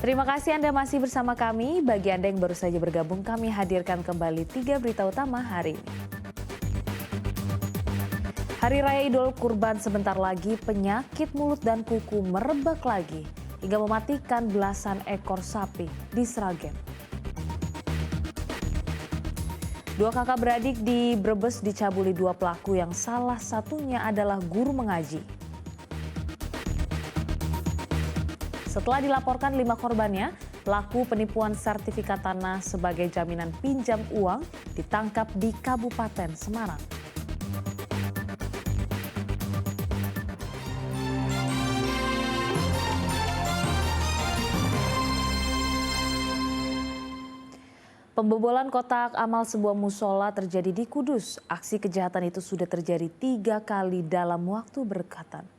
Terima kasih Anda masih bersama kami. Bagi Anda yang baru saja bergabung, kami hadirkan kembali 3 berita utama hari ini. Hari Raya Idul Kurban sebentar lagi, penyakit mulut dan kuku merebak lagi hingga mematikan belasan ekor sapi di Sragen. Dua kakak beradik di Brebes dicabuli dua pelaku yang salah satunya adalah guru mengaji. Setelah dilaporkan 5 korbannya, pelaku penipuan sertifikat tanah sebagai jaminan pinjam uang ditangkap di Kabupaten Semarang. Pembobolan kotak amal sebuah musola terjadi di Kudus. Aksi kejahatan itu sudah terjadi 3 kali dalam waktu berdekatan.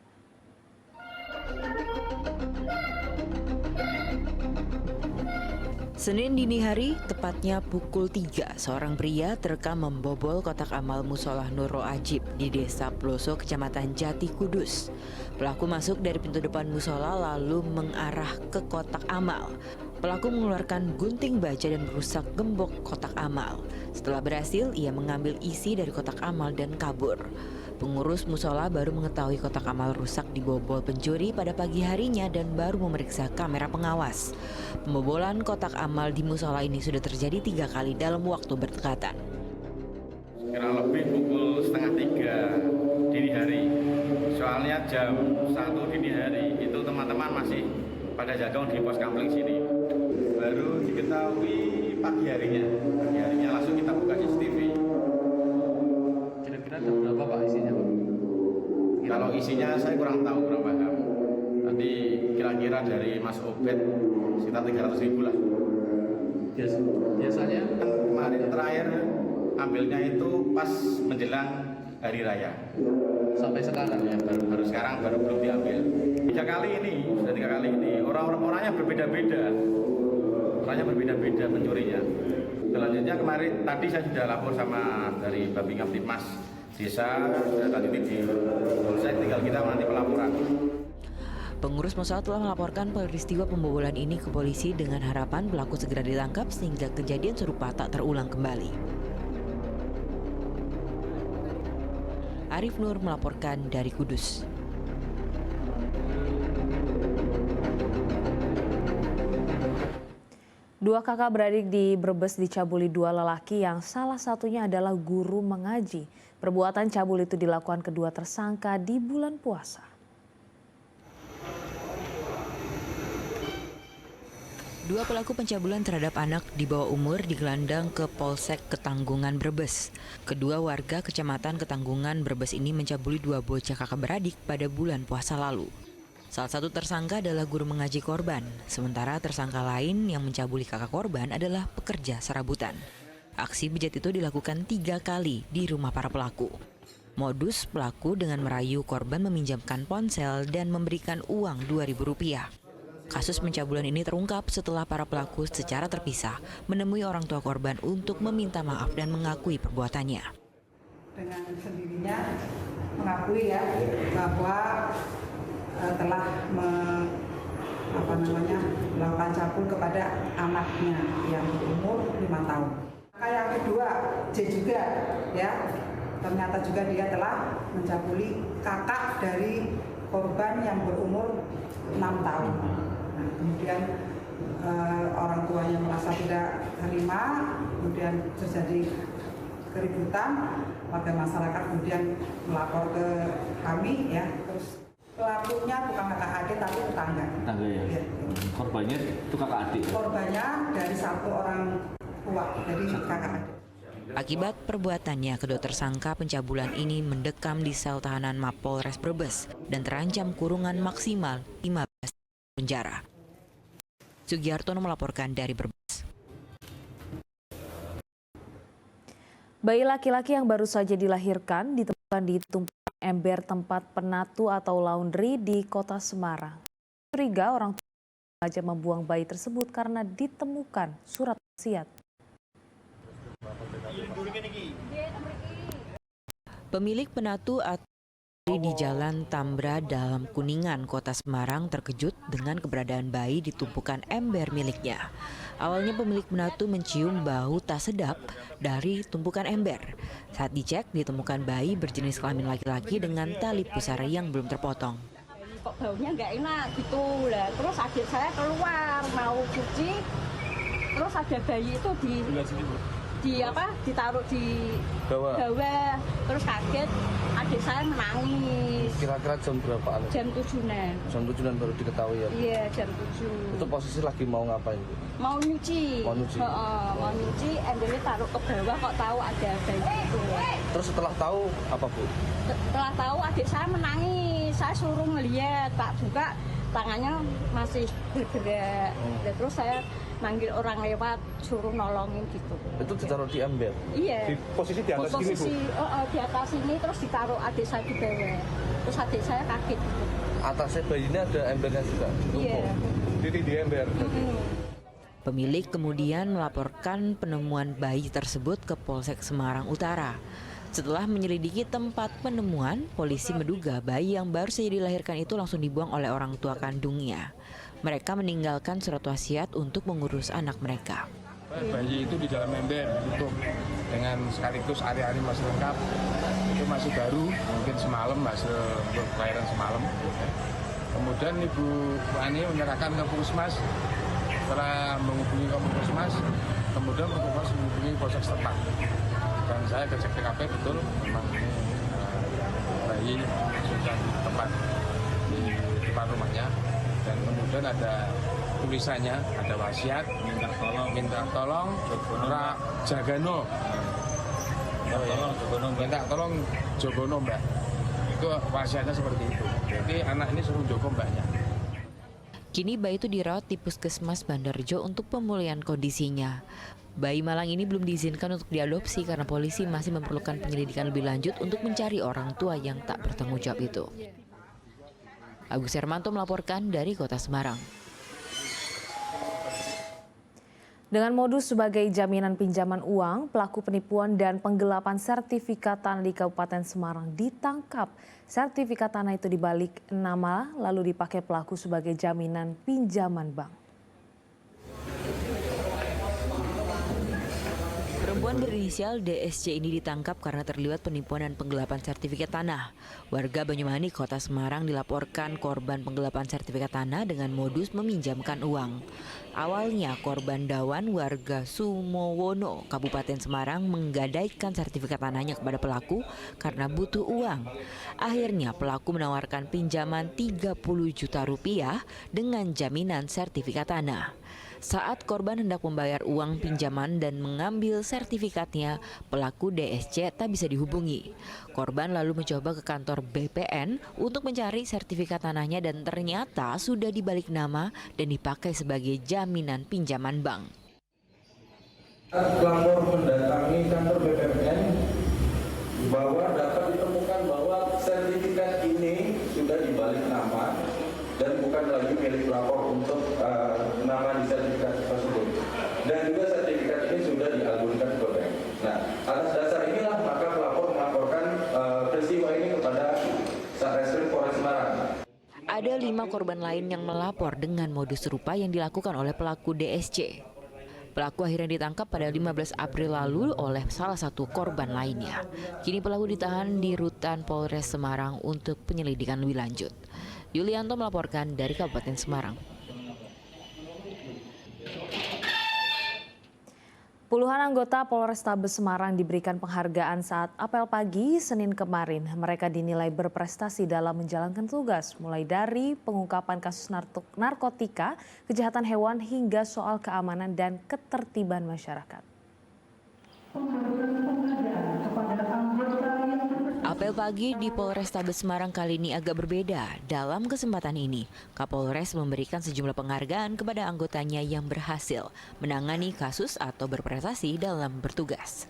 Senin dini hari, tepatnya pukul 3, seorang pria terekam membobol kotak amal musola Nurul Ajib di Desa Ploso, Kecamatan Jati, Kudus. Pelaku masuk dari pintu depan musola lalu mengarah ke kotak amal. Pelaku mengeluarkan gunting baja dan merusak gembok kotak amal. Setelah berhasil, ia mengambil isi dari kotak amal dan kabur. Pengurus musola baru mengetahui kotak amal rusak dibobol pencuri pada pagi harinya dan baru memeriksa kamera pengawas. Pembobolan kotak amal di musola ini sudah terjadi 3 kali dalam waktu berdekatan. Kurang lebih pukul setengah 3 dini hari. Soalnya jam 1 dini hari itu teman-teman masih pada jaga di pos kampling sini. Baru diketahui pagi harinya langsung kita buka CCTV. Kira-kira ada berapa Pak isinya Pak? Kalau isinya saya kurang tahu, kurang paham. Nanti kira-kira dari Mas Obed sekitar 300.000 lah. Biasanya Kemarin terakhir ambilnya itu pas menjelang hari raya. sampai sekarang Ya, baru sekarang belum diambil. 3 kali ini, sudah 3 kali ini. Orangnya berbeda-beda. Orangnya berbeda-beda pencurinya. Selanjutnya kemarin tadi saya sudah lapor sama dari Babin Kaptipmas Desa, tadi di Polsek, tinggal kita nanti pelaporan. Pengurus musola telah melaporkan peristiwa pembobolan ini ke polisi dengan harapan pelaku segera ditangkap sehingga kejadian serupa tak terulang kembali. Arif Nur melaporkan dari Kudus. Dua kakak beradik di Brebes dicabuli 2 lelaki yang salah satunya adalah guru mengaji. Perbuatan cabul itu dilakukan kedua tersangka di bulan puasa. Dua pelaku pencabulan terhadap anak di bawah umur digelandang ke Polsek Ketanggungan Brebes. Kedua warga Kecamatan Ketanggungan Brebes ini mencabuli 2 bocah kakak beradik pada bulan puasa lalu. Salah satu tersangka adalah guru mengaji korban, sementara tersangka lain yang mencabuli kakak korban adalah pekerja serabutan. Aksi bejat itu dilakukan 3 kali di rumah para pelaku. Modus pelaku dengan merayu korban meminjamkan ponsel dan memberikan uang Rp2.000. Kasus pencabulan ini terungkap setelah para pelaku secara terpisah menemui orang tua korban untuk meminta maaf dan mengakui perbuatannya. Dengan sendirinya mengakui ya bahwa telah melakukan cabul kepada anaknya yang berumur 5 tahun. Yang kedua, J juga ya, ternyata juga dia telah mencabuli kakak dari korban yang berumur 6 tahun. Nah, kemudian orang tuanya merasa tidak terima, kemudian terjadi keributan, warga masyarakat kemudian melapor ke kami ya, terus pelakunya bukan kakak adik tapi tetangga. Tetangga ya? Ya. Korbannya itu kakak adik? Korbannya dari satu orang tua, dari kakak adik. Akibat perbuatannya, kedua tersangka pencabulan ini mendekam di sel tahanan Mapolres Brebes dan terancam kurungan maksimal 15 tahun penjara. Sugihartono melaporkan dari Brebes. Bayi laki-laki yang baru saja dilahirkan ditemukan di tumpukan ember tempat penatu atau laundry di Kota Semarang. Curiga orang tua sengaja membuang bayi tersebut karena ditemukan surat wasiat. Pemilik penatu atau Di Jalan Tambra dalam Kuningan, Kota Semarang terkejut dengan keberadaan bayi di tumpukan ember miliknya. Awalnya pemilik menatu mencium bau tak sedap dari tumpukan ember. Saat dicek, ditemukan bayi berjenis kelamin laki-laki dengan tali pusara yang belum terpotong. Kok baunya nggak enak gitu lah. Terus adik saya keluar mau cuci, terus ada bayi itu ditaruh di bawah. Terus kaget, adik saya menangis. Kira-kira jam berapaan? Jam 7-an. Jam 7-an baru diketahui ya? Iya, jam 7. Itu posisi lagi mau ngapain? Mau nyuci. Mau nyuci? Mau nyuci, embernya taruh ke bawah kok tahu ada bayi itu. Terus setelah tahu apa Bu? Setelah tahu adik saya menangis, saya suruh ngeliat, tak buka tangannya masih bergerak. Terus saya manggil orang lewat, suruh nolongin gitu. Itu ditaruh di ember? Iya. Posisi di atas gini, Bu? Di atas ini, terus ditaruh adik saya di bawah. Terus adik saya kaget gitu. Atasnya bayi ini ada embernya juga? Iya. Di ember? Pemilik kemudian melaporkan penemuan bayi tersebut ke Polsek Semarang Utara. Setelah menyelidiki tempat penemuan, polisi menduga bayi yang baru saja dilahirkan itu langsung dibuang oleh orang tua kandungnya. Mereka meninggalkan surat wasiat untuk mengurus anak mereka. Bayi itu di dalam ember ditutup dengan sekaligus area-area masih lengkap. Itu masih baru, mungkin semalam masih kelahiran semalam. Kemudian Ibu Ani menyerahkan ke Puskesmas. Setelah menghubungi ke Puskesmas, kemudian Puskesmas menghubungi polsek setempat. Dan saya cek TKP betul memang ini bayi sudah di tempat rumahnya. Dan kemudian ada tulisannya, ada wasiat, minta tolong Jagano, minta tolong Jogono Mbak. Itu wasiatnya seperti itu. Jadi anak ini suruh Joko Mbaknya. Kini bayi itu dirawat di Puskesmas Bandarjo untuk pemulihan kondisinya. Bayi malang ini belum diizinkan untuk diadopsi karena polisi masih memerlukan penyelidikan lebih lanjut untuk mencari orang tua yang tak bertanggung jawab itu. Agus Hermanto melaporkan dari Kota Semarang. Dengan modus sebagai jaminan pinjaman uang, pelaku penipuan dan penggelapan sertifikat tanah di Kabupaten Semarang ditangkap. Sertifikat tanah itu dibalik nama lalu dipakai pelaku sebagai jaminan pinjaman bank. Perempuan berinisial DSC ini ditangkap karena terlibat penipuan dan penggelapan sertifikat tanah. Warga Banyumanik, Kota Semarang dilaporkan korban penggelapan sertifikat tanah dengan modus meminjamkan uang. Awalnya korban Dawan warga Sumowono, Kabupaten Semarang menggadaikan sertifikat tanahnya kepada pelaku karena butuh uang. Akhirnya pelaku menawarkan pinjaman 30 juta rupiah dengan jaminan sertifikat tanah. Saat korban hendak membayar uang pinjaman dan mengambil sertifikatnya, pelaku DSC tak bisa dihubungi. Korban lalu mencoba ke kantor BPN untuk mencari sertifikat tanahnya dan ternyata sudah dibalik nama dan dipakai sebagai jaminan pinjaman bank. Pelapor mendatangi kantor BPN bahwa dapat ditemukan bahwa sertifikat ini sudah dibalik nama dan bukan lagi milik pelapor untuk nama di sertifikat tersebut. Dan juga sertifikat ini sudah diagunkan ke bank. Nah, atas dasar inilah maka pelapor melaporkan peristiwa ini kepada Satreskrim Polres Semarang. Ada 5 korban lain yang melapor dengan modus serupa yang dilakukan oleh pelaku DSC. Pelaku akhirnya ditangkap pada 15 April lalu oleh salah satu korban lainnya. Kini pelaku ditahan di Rutan Polres Semarang untuk penyelidikan lebih lanjut. Yulianto melaporkan dari Kabupaten Semarang. Puluhan anggota Polrestabes Semarang diberikan penghargaan saat apel pagi Senin kemarin. Mereka dinilai berprestasi dalam menjalankan tugas, mulai dari pengungkapan kasus narkotika, kejahatan hewan, hingga soal keamanan dan ketertiban masyarakat. Apel pagi di Polrestabes Semarang kali ini agak berbeda. Dalam kesempatan ini, Kapolres memberikan sejumlah penghargaan kepada anggotanya yang berhasil menangani kasus atau berprestasi dalam bertugas.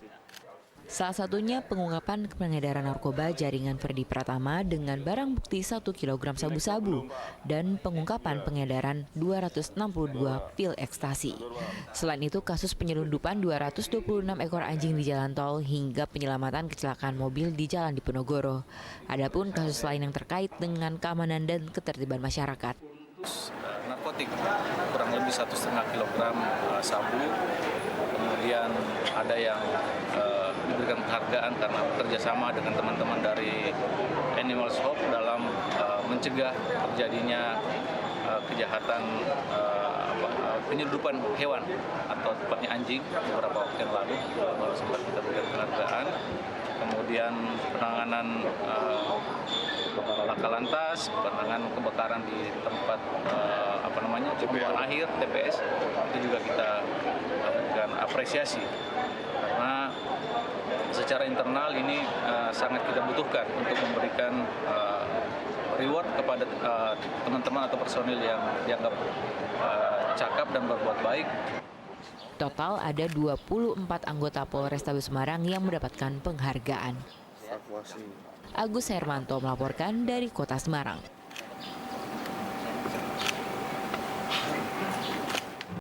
Salah satunya pengungkapan peredaran narkoba jaringan Ferdi Pratama dengan barang bukti 1 kg sabu-sabu dan pengungkapan pengedaran 262 pil ekstasi. Selain itu, kasus penyelundupan 226 ekor anjing di jalan tol hingga penyelamatan kecelakaan mobil di Jalan Diponegoro. Adapun kasus lain yang terkait dengan keamanan dan ketertiban masyarakat. Narkotik kurang lebih 1,5 kilogram sabu, kemudian ada yang diberikan penghargaan karena bekerjasama dengan teman-teman dari Animal Shop dalam mencegah terjadinya kejahatan penyelundupan hewan atau tepatnya anjing beberapa waktu yang lalu sempat kita berikan penghargaan. Kemudian penanganan laka lantas, penanganan kebakaran di tempat pembuangan akhir TPS itu juga kita berikan apresiasi karena secara internal ini sangat kita butuhkan untuk memberikan reward kepada teman-teman atau personil yang dianggap cakap dan berbuat baik. Total ada 24 anggota Polrestabes Semarang yang mendapatkan penghargaan. Agus Hermanto melaporkan dari Kota Semarang.